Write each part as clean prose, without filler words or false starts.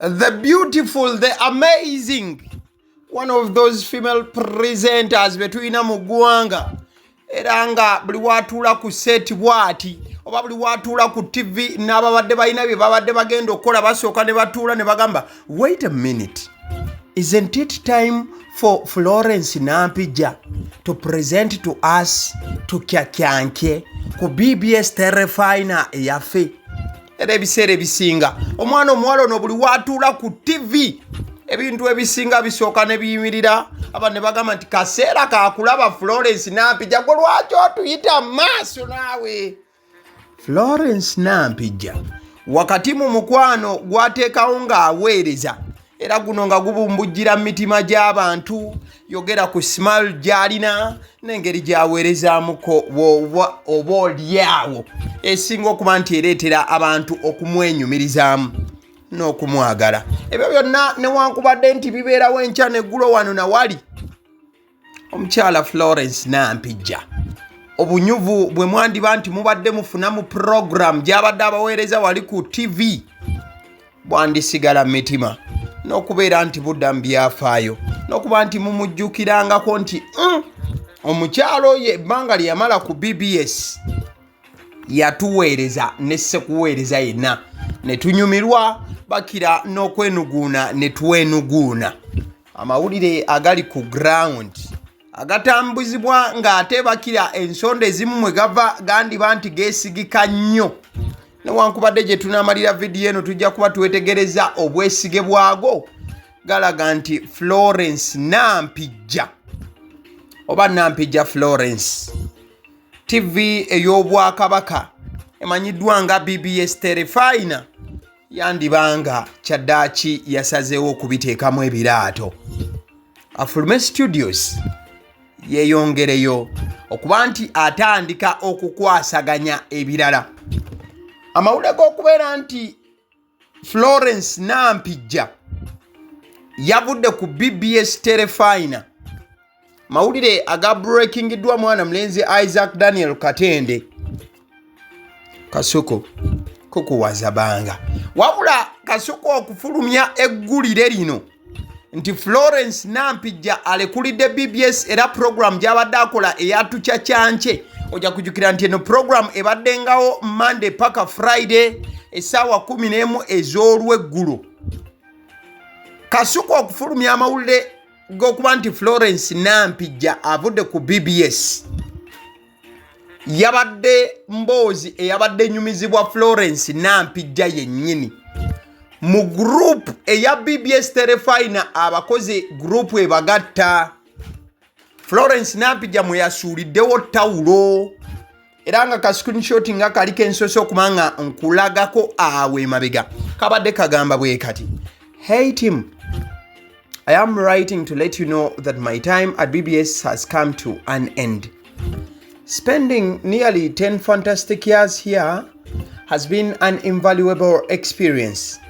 the beautiful, the amazing, one of those female presenters betwina mu ggwanga era nga buli watuula ku set bwati oba buli watuula ku TV n'ababadde balina bye babadde bagenda okukola basooka ne batuula ne bagamba wait a minute, isn't it time for Florence Nampijja to present to us tukyakyanke ku BBS Terefina eyaffe. Era ebiseera ebisinga omwana omuwala ono buli watuula ku TV ebintu ebisinga bisooka ne biyimirira aba ne bagamba nti kaseera kakulaba Florence Nampijja gwe lwaki otuyita maaso naawe. Florence Nampijja wakati mu mukwano gwateekawo ng'aweereza era guno nga gubumbujjira mu mitima gy'abantu, yogera ku smile gy'alina n'engeri gy'aweerezaamuko oba olyawo esinga okuba nti ereetera abantu okumwenyumirizaamu n'okumwagala. Ebyo byonna newankubadde nti bibeerawo enkya n'eggulo wano nawali omukyala Florence Nampijja obunyuvu bwe mwandiba nti mubadde mufuna mu program gy'abadde abaweereza wali ku TV bwandisigala mu mitima n'okubeera nti budda mu byafaayo n'okuba nti mumujjukirangako nti omukyalo oyo ebbanga lye yamala ku BBS yatuweereza ne ssekuweereza yenna ne tunyumirwa bakira n'okwenuguuna ne twenuguuna. Amawulire agali ku ground agatambuzibwa ng'ate bakira ensonda ezimu mwe gava gandiba nti geesigika nnyo newankubadde gye tunaamalira vidiyo eno tujja kuba twetegereza obwesige bwago galaga nti Florence Nampijja oba Nampijja Florence TV ey'obwakabaka emanyiddwa nga BBS Terefina yandibanga kyaddaaki yasazeewo okubiteekamu ebiraato. Afulume Studios yeeyongereyo okuba nti atandika okukwasaganya ebirala. Amawulire g'okubeera nti Florence Nampijja yavudde ku BBS Terefina, mawulire aga breakingiddwa mwana mulenzi Isaac Daniel Katende Kasuko kukuwaza banga wabula Kasuko okufulumya eggulire lino nti Florence Nampijja alekulidde BBS era program gy'abadde akola eyatukyakyanke. Ojja kujjukira nti eno program ebaddengawo Monday paka Friday essaawa 11 ez'olweggulo. Kasuko okufulumya amawulire g'okuba nti Florence Nampijja avudde ku BBS yabadde mboozi eyabadde nyumizibwa Florence Nampijja yennyini mu group eya BBS Terefina abakozi group ebagatta. Florence Nampijja mwe yasuuliddewo tawulo era nga ka screenshot nga kaliko ensoso okuba nga nkulagako awe mabega kabadde kagamba bwe kati. Hey team, I am writing to let you know that my time at BBS has come to an end. Spending nearly 10 fantastic years here has been an invaluable experience,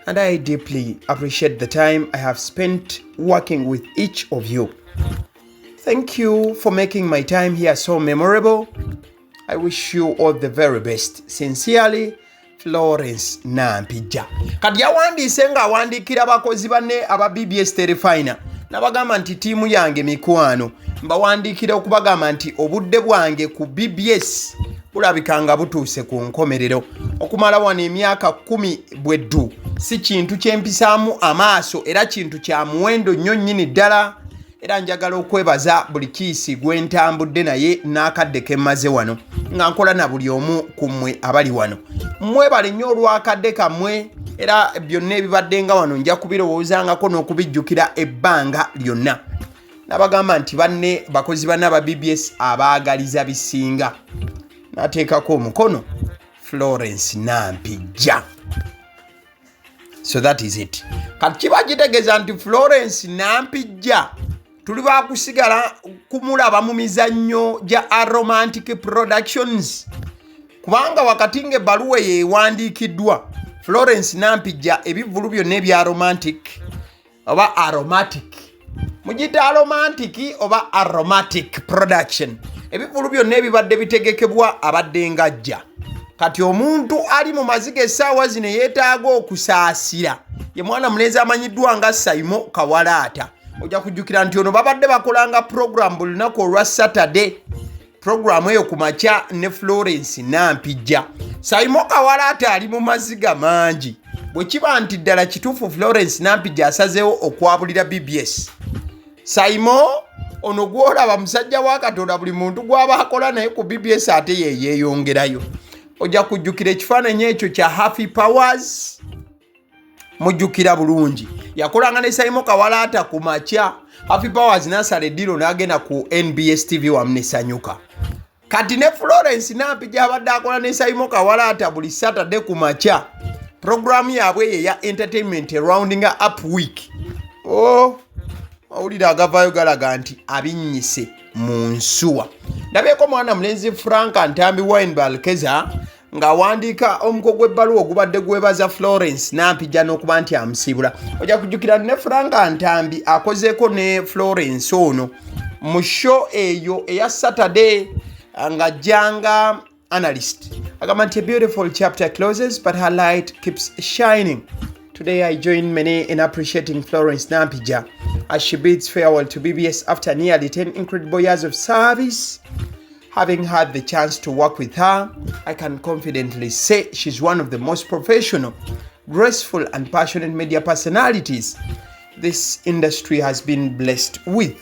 and I deeply appreciate the time I have spent working with each of you. Thank you for making my time here so memorable. I wish you all the very best. Sincerely, Florence Nampijja. Kati yawandiise ng'awandiikira abakozi banne aba BBS Terefina n'abagamba nti ttiimu yange mikwano mbawandiikira okubagamba nti obudde bwange ku BBS bulabika nga butuuse ku nkomerero. Okumala wano emyaka 10 bweddu si kintu kyempisaamu amaaso era kintu kya muwendo nnyo nnyini ddala. Era njagala okwebaza buli kiisi gwe ntambudde naye n'akadde ke mmaze wano nga nkola na buli omu ku mmwe abali wano. Mwebale nnyo olw'akadde kammwe era byonna ebibadde nga wano nja kubirowoozangako n'okubijjukira ebbanga lyonna. Nabagamba nti banne bakozi banne aba BBS abaagaliza bisinga. Nateekako omukono Florence Nampijja. So that is it. Kati kiba kitegeeza nti Florence Nampijja tuli bakusigala kumulaba mu mizannyo gya Aromantic Productions kubanga wakati ng'ebbaluwa yeewandiikiddwa Florence Nampijja ebivvulu byonna ebya romantic oba aromatic mugita aromantic oba aromatic production ebivvulu byonna ebibadde bitegekebwa abadde ng'ajja kati omuntu ali mu maziga essaawa zino yeetaaga okusaasira ye mwana mulenzi amanyiddwa nga Saymore Kawalata. Ojja kujjukira nti ono babadde bakolanga program buli lunaku olwa Saturday. Program eyo ku makya ne Florence Nampijja. Saymore Kawalata ali mu maziga mangi. Bwe kiba nti ddala kituufu Florence Nampijja asazeewo okwabulira BBS. Saymore ono gwolaba musajja wa Katonda, buli muntu gw'aba akola naye ku BBS ate ye yeeyongerayo. Ojja kujjukira ekifaananyi ekyo kya Happy Powers. Mujjukira bulungi. Yakolanga ne Saymore Kawalata ku makya. Happy Powers n'asala eddiro n'agenda ku NBS TV wamu ne Sanyuka. Kati ne Florence Nampijja abadde akola ne Saymore Kawalata buli Saturday ku makya. Programu yaabwe ye ya entertainment rounding up week. Awulira agavaayo galaga nti abinnyise mu nsuwa. Ndabyeko mwana mulenzi Frank Ntambi Wine Balkeza ng'awandiika omuko gw'ebbaluwa ogubadde gwebaza Florence Nampijja n'okuba nti amusibula. Ojja kujjukira ne Frank Ntambi akozeeko ne Florence ono mu show eyo eya Saturday nga janga analyst. Agamba nti a beautiful chapter closes but her light keeps shining. Today I join many in appreciating Florence Nampijja as she bids farewell to BBS after nearly 10 incredible years of service. Having had the chance to work with her, I can confidently say she's one of the most professional, graceful and passionate media personalities this industry has been blessed with.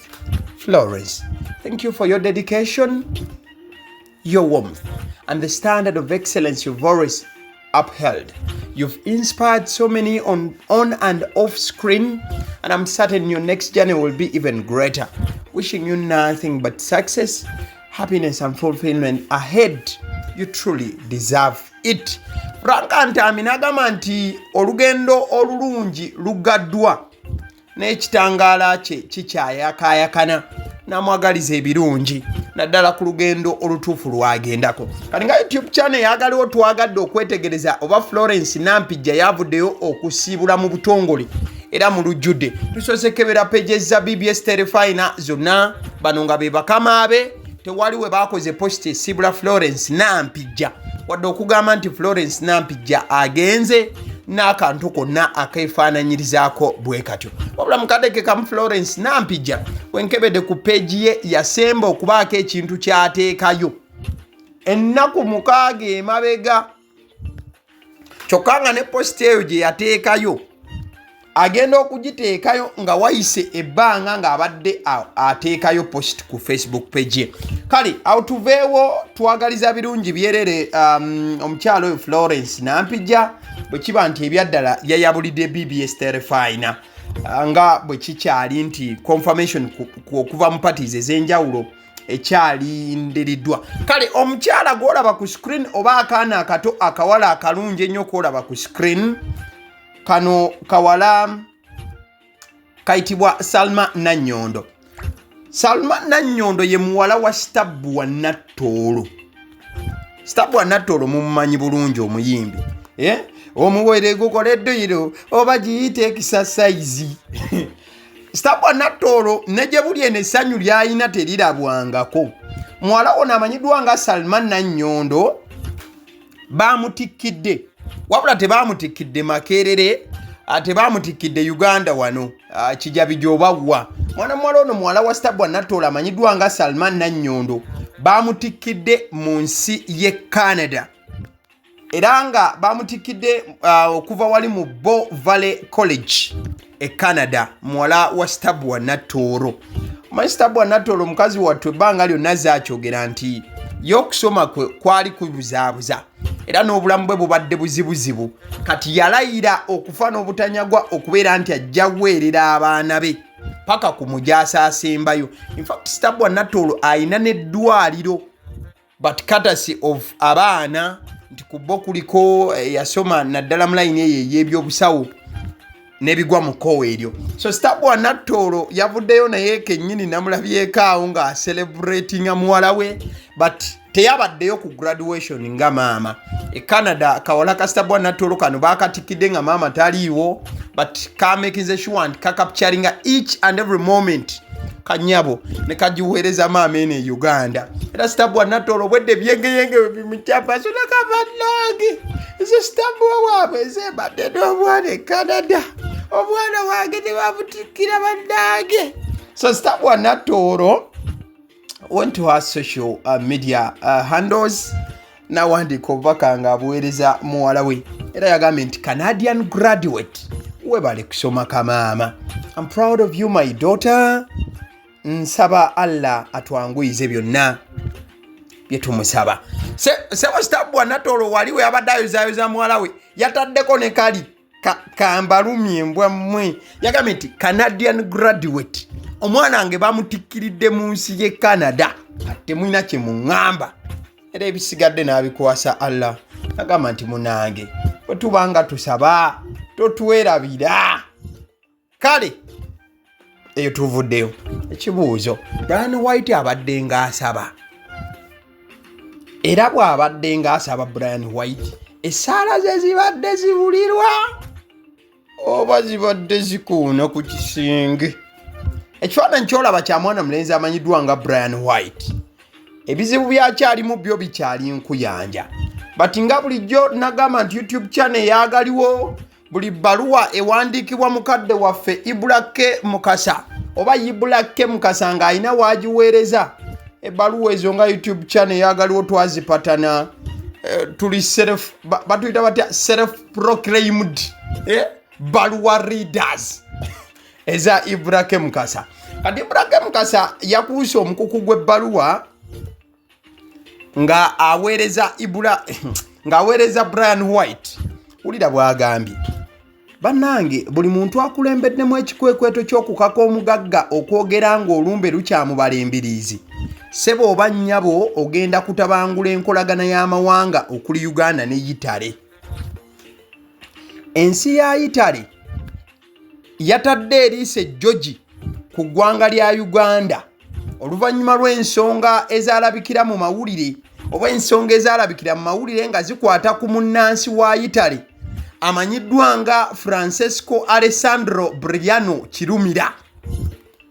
Florence, thank you for your dedication, your warmth, and the standard of excellence you've always upheld. You've inspired so many on and off screen, and I'm certain your next journey will be even greater. Wishing you nothing but success, happiness and fulfillment ahead. You truly deserve it. Frank Ntambi n'agamba nti olugendo olulungi lugaddwa n'ekitangaala kye kikyayakaayakana, n'amwagaliza ebirungi naddala ku lugendo olutuufu lwagendako. Kati nga YouTube channel yagaliwo twagadde okwetegereza oba Florence Nampijja yavuddeyo okusiibula mu butongole era mu lujjudde. Tusoose kebera pages za BBS Terefayina zonna, bano nga be bakama be. Tewali we bakoze post esiibula Florence Nampijja wadde okugamba nti Florence Nampijja agenze n'akantu konna akeefaananyirizaako bwe katyo. Wabula mukadeke kamu Florence Nampijja wenkebedde ku peegi ye yasemba okubaako ekintu ky'ateekayo ennaku 6 emabega. Kyokka nga ne post eyo gye yateekayo agenda okugiteekayo nga wayise ebbanga ng'abadde ateekayo post ku Facebook page. Kale awo tuveewo twagaliza birungi byerere omukyalo oyo Florence Nampijja bwe kiba nti ebyaddala yayabulidde BBS Terefayina nga bwe kikyali nti confirmation okuva mu parties ez'enjawulo ekyalindiriddwa. Kale omukyala gw'olaba ku screen oba akaana akato akawala akalungi ennyo kwolaba ku screen, kano kawala kayitibwa Salma Nannyondo. Salma Nannyondo ye muwala wa Stabua Natooro. Stabua Natooro mumumanyi bulungi omuyimbi. Omuwere gukoledduyiro oba giyite exercise. Stabua Natooro ne gye buli eno essanyu ly'ayina terirabwangako. Muwala ono amanyiddwa nga Salma Nannyondo baamutikidde. Wabula tebaamutikidde Makerere, tebaamutikidde Uganda wano Kijabi gy'obawa. Mwana muwala ono muwala wa Stabua Natooro amanyiddwa nga Salma Nannyondo baamutikidde mu nsi y'e Canada. Era nga baamutikidde okuva wali mu Bow Valley College e Canada, muwala wa Stabua Natooro. Omanyi Stabua Natooro mukazi wattu ebbanga lyonna zaakyogera nti y'okusoma kwe kwali kubuzaabuza era n'obulamu bwe bubadde buzibuzibu. Kati yalayira okufa n'obutanyagwa okubeera nti ajja kuweerera abaana be paka ku mujaasa asembayo. In fact Stabua Natooro ayina n'eddwaliro but courtesy of abaana nti kubbo kuliko yasoma naddala mu layini eyo ey'ebyobusawo nebigwa mu kkowa eryo. So Stabua Natooro yavuddeyo naye kennyini namulabyeko awo nga celebratinga muwala we but teyabaddeyo ku graduation nga maama. E Canada kawala ka Stabua Natooro kano baakatikidde nga maama taliiwo but kamakinze sure nti kakapturinga each and every moment kanyabo ne kajiweereza maama ene Uganda era Stabua Natooro bwedde byengeyenge bimukyapa sonaka bannange ezo Stabua waabwe ezebadde n'omwana e Canada omwana wange tebamutikira bannange. So Stabua Natooro went to her social media handles n'awandiika obubaka ng'abuweereza muwala we era yagambye nti Canadian graduate webale kusoma kamaama. I'm proud of you my daughter. Nsaba Allah atwanguyize byonna bye tumusaba. Sebo Stabua Natooro waliwe abadde ayozayoza muwala we yataddeko ne kali kambalumye embwa mmwe yagambye nti Canadian graduate omwana wange bamutikkiridde mu nsi y'e Canada ate mulina kye muŋŋamba era ebisigadde n'abikwasa Allah. Agamba nti munange bwe tubanga tusaba totwerabira. Kale eyo tuvuddeyo. Ekibuuzo, Brian White abadde ng'asaba era bw'abadde ng'asaba Brian White essaala ze zibadde zibulirwa oba zibadde zikuuna ku kisinge? Ekifaananyi kyolaba kya mwana mulenzi amanyiddwa nga Brian White. Ebizibu byakyalimu byo bikyali nkuyanja bati nga bulijjo nagamba nti YouTube channel yaagaliwo buli bbaluwa ewandiikibwa mukadde waffe Ibulake Mukasa oba Ibulake Mukasa ng'alina waagiweereza ebbaluwa ezo nga YouTube channel yaagaliwo twazipatana tuli batuyita batya self proclaimed baluwa readers eza Ibulake Mukasa. Kati Ibulake Mukasa yakuusa omukuku gw'ebbaluwa nga aweereza Brian White. Ulira bwagambye bannange buli muntu akulembeddemu ekikwekweto ky'okukaka omugagga okwogera ng'olumbe lukyamubala embiriizi sebo oba nnyabo ogenda kutabangula enkolagana y'amawanga okuli Uganda ne Italy. Ensi ya Italy yatadde eriise George ku ggwanga lya Uganda oluvannyuma lw'ensonga ezaalabikira mu mawulire oba ensonga ezaalabikira mu mawulire nga zikwata ku munnansi wa Italy amanyiddwa nga Francesco Alessandro Briano Kirumira.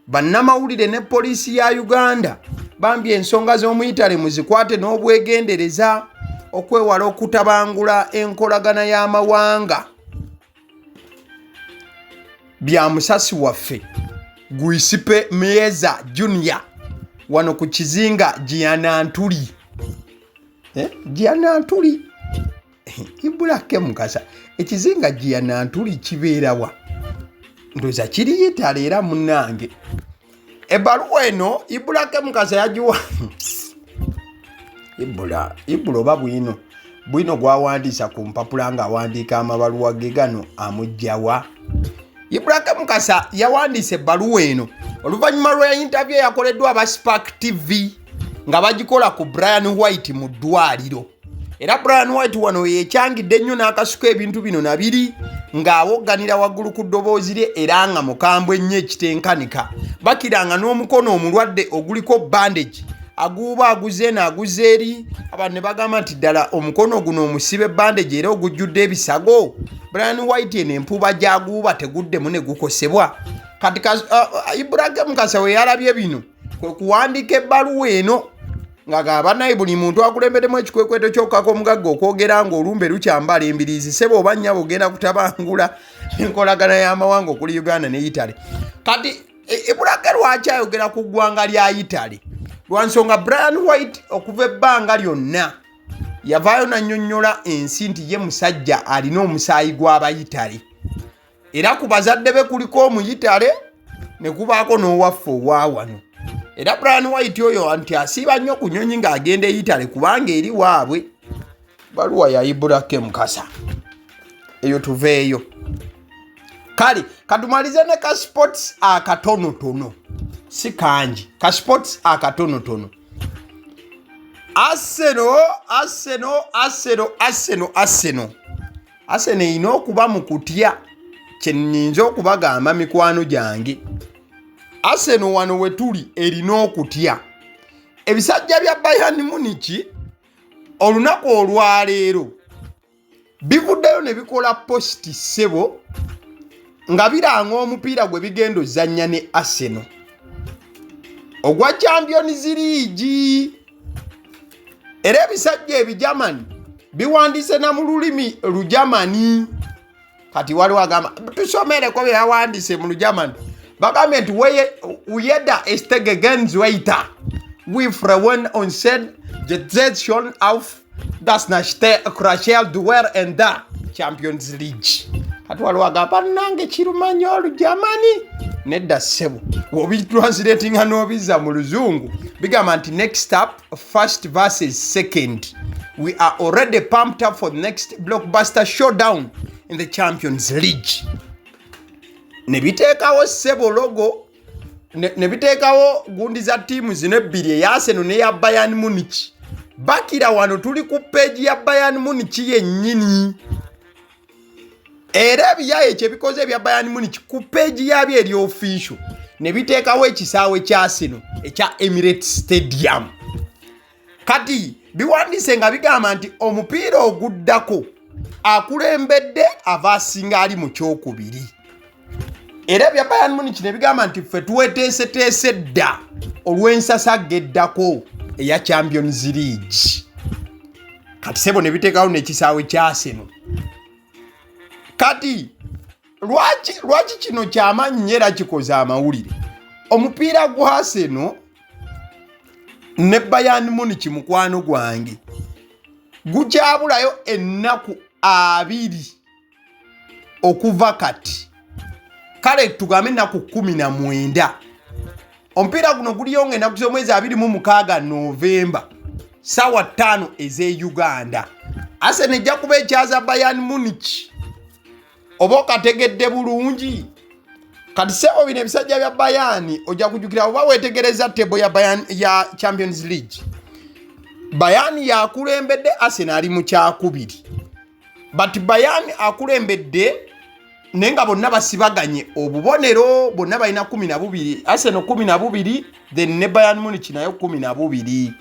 Bannamawulire ne poliisi ya Uganda bambye ensonga z'omu Italy muzikwate n'obwegendereza okwewala okutabangula enkolagana y'amawanga. Bya musasi waffe Guisipe Meeza Junior wano ku kizinga Gianantuli. Gianantuli Ibulake Mukasa ekizinga Gianantuli kibeerawa? Ndoza kiri Italy era munnange. Ebbaluwa eno Ibulake Mukasa yagiwa Ibula oba bwino gwawandiisa ku mpapula ng'awandiika amabaluwa ge gano amugjawa. Ibulake Mukasa yawandiisa ebbaluwa eno oluvannyuma lwa interview yakoleddwa aba Spark TV nga bagikola ku Brian White mu ddwaliro. Era Brian White wano yekyangidde nnyo n'akasuka ebintu bino nabiri ng'awogganira waggulu ku ddoboozi lye era nga mukambwe nnyo ekitenkanika. Bakiranga n'omukono omulwadde oguliko bandage aguuba aguze n'aguze eri abantu ne bagamba nti ddala omukono guno omusibe bandage era ogujjudde ebisago. Brian White eno empuba gy'aguuba teguddemu ne gukosebwa. Kati Ibulake Mukasa we yalabye bino kwe kuwandiika ebbaluwa eno ng'agamba naye buli muntu akulembeddemu ekikwekweto ky'okukaka omugagga okwogera ng'olumbe lukyambala embiriizi sebo oba nnyabo ogenda kutabangula enkolagana y'amawanga okuli Uganda ne Italy. Kati Ibulake lwaki ayogera ku ggwanga lya Italy? Lwa nsonga Brian White okuva ebbanga lyonna yavaayo nannyonnyola ensi nti ye musajja alina omusaayi gw'Abayitale era ku bazadde be kuliko Omuyitale ne kubaako n'owaffe owa wano. Era Brian White oyo nti asiiba nnyo ku nnyonyi ng'agenda e Italy kubanga eri waabwe. Baluwa ya Ibulake Mukasa eyo tuveeyo. Kale katumalize ne ka sports akatonotono si kangi ka sports akatonotono. Arsenal ino okuba mu kutya kye nnyinza okubagamba mikwano gyange. Arsenal wano we tuli erina okutya. Ebisajja bya Bayern Munich olunaku olwaleero bivuddeyo ne bikola posti ssebo nga biranga omupiira gwe bigenda ozannya ne Arsenal. ogwa Champions League. Era ebisajja ebijamani biwandiise na mu lulimi Lujamani. Kati waliwo agamba tusomereko bye yawandiise mu Lujamani. Bagambye nti uyeda estege genzweita wifrewen onsen jetzetshon auf das nachte krashel duwer and da Champions League. Kati waliwo agamba nange kirumanya Olujamani. Nedda sebo wobi translating anobiza mu Luzungu bigamba nti next up first versus second. We are already pumped up for the next blockbuster showdown in the Champions League. Nebiteekawo sebo logo nebiteekawo gundi za timu zino ebbiri eya Arsenal neya Bayern Munich. Bakira wano tuli ku page ya Bayern Munich yennyini. Era ebyaye kyebikoze bya Bayern Munich ku page yabyo eri official. Nebiteekawo ekisaawe kya Arsenal ekya Emirates Stadium. Kati biwandiise nga bigamba nti omupiira oguddako akulembedde ava asinga ali mu kyokubiri. Era bya Bayern Munich ne bigamba nti ffe tuweteeseteese dda olw'ensasa geddako eya Champions League. Kati sebo ne biteekawo n'ekisaawe kya Arsenal. Kati lwaki kino ky'amaanyi era kikoze amawulire. Omupiira gwa Arsenal ne Bayern Munich mukwano gwange gukyabulayo ennaku 2 okuva kati. Kale tugambe ennaku 19. Omupiira guno guliyonga ennaku z'omwezi 26 Novemba ssaawa 5 ez'e Uganda. Arsenal ejja kuba ekyaza Bayern Munich. Oba okategedde bulungi. Kati sebo bino ebisajja bya Bayern ojja kujjukira oba weetegereza tebo ya Bayern ya Champions League. Bayern yakulembedde, Arsenal ali mu kyakubiri. But Bayern akulembedde nenga bonna basibaganye obubonero bonna balina 12. Arsenal 12 then ne Bayern Munich nayo 12.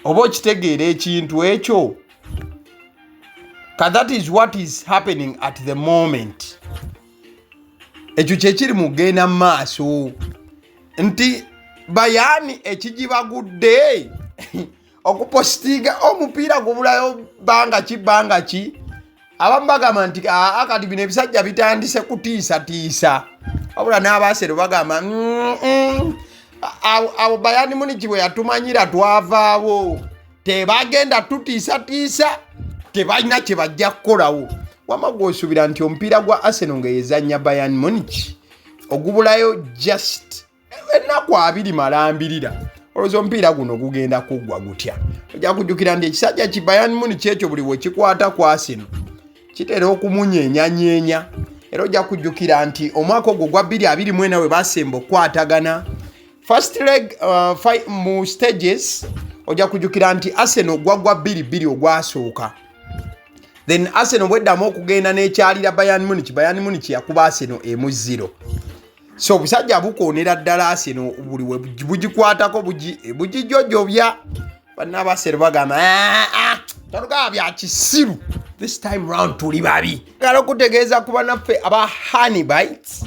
Oba okitegeera ekintu ekyo. That is what is happening at the moment. Ekyo kyekiri mugenda maaso nti Bayern ekigibagudde okupostiga omupiira gubulayo banga ki abamu bagamba nti akati bino ebisajja bitandise kutiisa wabula n'abaasero bagamba abo Bayern Munich bwe yatumanyira twavaawo tebagenda tutiisa tebalina kye bajja kukolawo. Wama gw'osuubira nti omupiira gwa Arsenal ng'eyezannya Bayern Munich ogubulayo just ennaku 2 malambirira. Olowooza omupiira guno gugenda kuggwa gutya. Ojja kujjukira nti ekisajja ki Bayern Munich ekyo buli bwe kikwata ku Arsenal kitera okumunyeenya. Era ojja kujjukira nti omwaka ogwo gwa 2024 we basemba okukwatagana first leg mu stages. Ojja kujjukira nti Arsenal gwagwa 2-2 ogwasooka. Then Arsenal bweddamu okugenda n'ekyalira Bayern Munich yakuba Arsenal 0. So busajja bukoonera ddala Arsenal buli we bugikwatako bugijjojjobya. Bannabasero bagamba tolugaa bya kisiru. This time round tuli babi. Ngalo kutegeeza kuba naffe aba Honey Bites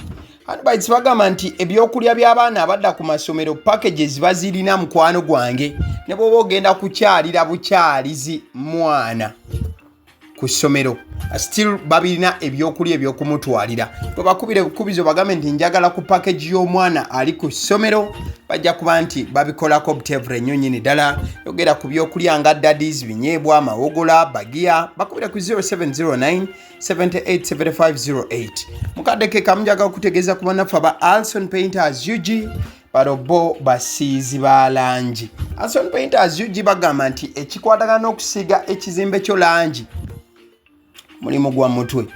bagamba nti ebyokulya by'abaana abadda ku masomero packages bazirina mukwano gwange ne bw'oba ogenda kukyalira bukyalizi mwana ku ssomero still babirina ebyokulya ebyokumutwalira. Bwe bakubire bukubizo bagambe nti njagala ku package y'omwana ali ku ssomero bajja kuba nti babikolako butevre nnyo nnyini ddala. Yogera ku byokulya nga daddies, binyeebwa, mawogola, bagiya bakubire ku 0709 787508. Mukadde ke kamunjaga okutegeeza ku bannaffe aba Alson Painters UG barobo basiizi ba langi. Alson Painters UG bagamba nti ekikwatagana n'okusiiga ekizimbe kyo langi mulimu gwa mutwe,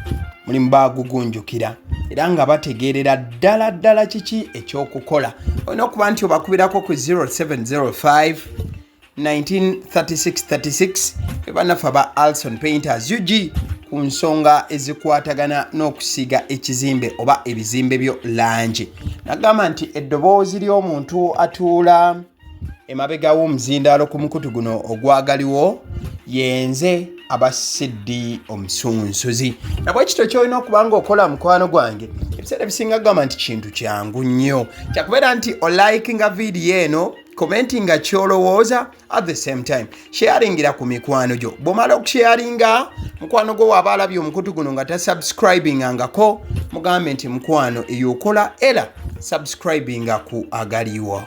mulimu bagugunjukira era nga bategeerera ddala kiki ekyokukola. Olina okuba nti obakubirako ku 0705 193636 ebannaffe aba Alson Painters UG ku nsonga ezikwatagana n'okusiiga ekizimbe oba ebizimbe byo langi. Nagamba nti eddoboozi ly'omuntu atuula emabega w'omuzindaalo ku mukutu guno ogwagaliwo yenze abasiddi omusunsuzi. Nabwe ekito ky'olina okuba ng'okola mukwano gwange ebiseera bisinga gamba nti kintu kyangu nnyo kyakubeera nti olikinga vidiyo eno commentinga kyolowooza at the same time sharingira ku mikwano gyo bw'omala okusharinga mukwano gwo waaba alabye omukutu guno nga tasubscribingangako mugambe nti mukwano eyokola era subscribinga ku agaliwo.